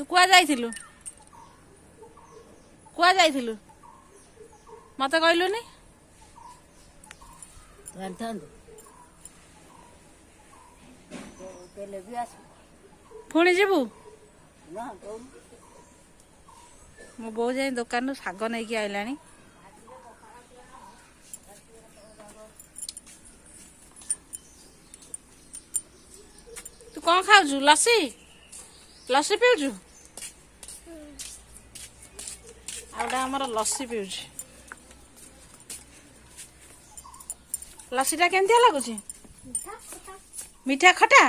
तू कुआ जाइथिलु मत कहलुनी पुणी जीवु मो बो जाए दुकान शाग नहीं कि आइला तू कौन खाऊ लस्सी लस्सी पीउछु आमर लस्सी पीउछु लस्सीटा केमती लगुच मीठा खटा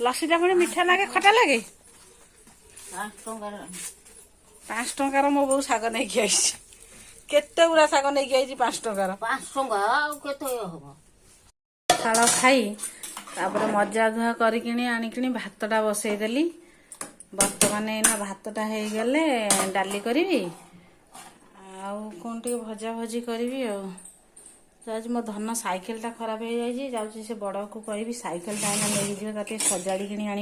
लस्सीटा पुणी मीठा लगे खटा लगे 5 टंकार मो बो शाग नहीं कि आई केते गुड़ा शाग नहीं कि आई 5 टंकार 5 टंका खाल खाई तापर मजा धुआ करिकिनी आनिकिनी भातटा बसईदेली बर्तमान एना भातटा हो गले डाली करी आउ कौन टे भजा भजी करी आज मो धन साइकेलटा खराब हो जाए जाऊँ से बड़ को कह साइकेलटा एना नहीं जी सजाड़ी कि आण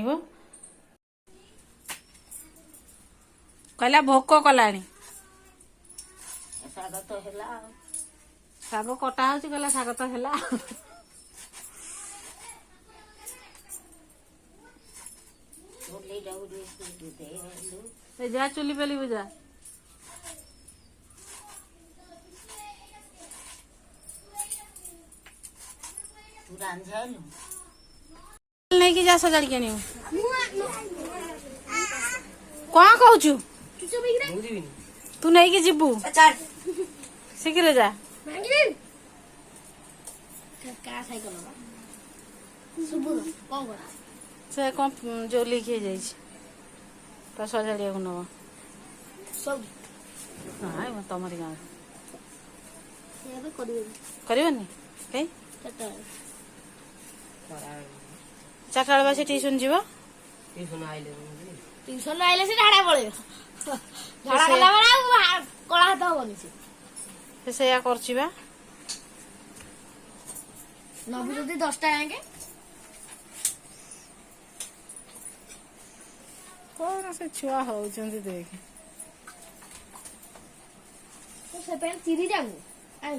कहला भोक कला शाग कटा हो कहला शाग तो है जा चुली पेली बुझा नहीं कि जा सजाड़ी के कौन कहू तू नहीं कि जीवु शीघ्र जा से कौन जो लिखे जाए तो सजाड़िया को नब ना तुमरी गाँव करनी कहीं 4टा बेले बस ट्यूशन जीव ट्यूशन आइले से झाड़ा पड़े झाड़ा गला वाला कला हाथ होबनी से सेया करछि बा नबी जदी 10टा आएंगे कौन से छुआ होउछंती देख तो से पेन चिरी जागु आइ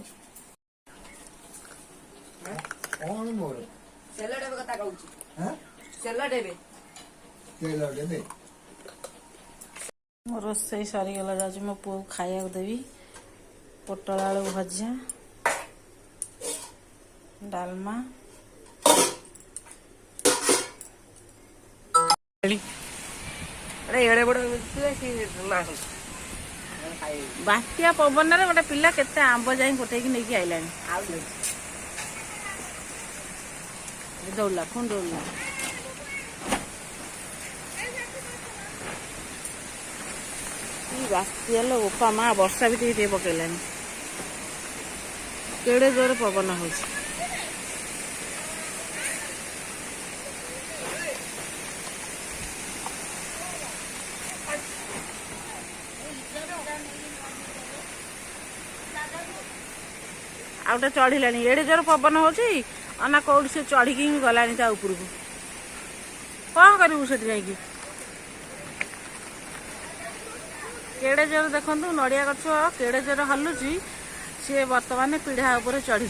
कौन मोर सेला डेबे कथा कहूची हां सेला डेबे मो रोसई सरीगला जाऊँ मो पु खाया देवी पोटल आलू भजा डालमा बात्या पवन गोटे पिला केते आंब जाई गोटे नहीं आइला दौड़ला पुणी दौड़ला बात्या लो उपा माँ वर्षा भी टे पकईलानी केड़े जोर पवन हो आउटा चढ़िलानी एड़े जोर पवन होना कौट से चढ़ी गलानी ता ऊपर को कौन करू से जाकि केड़े जोर देखु नड़िया गछ केड़े जोर हलुची सी बर्तमान पीढ़ा उपर चढ़ी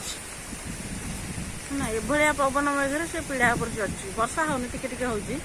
ना एभलिया पवन मेघरे से पीढ़ा उपर चढ़ी वर्षा होनी टिके टिके होची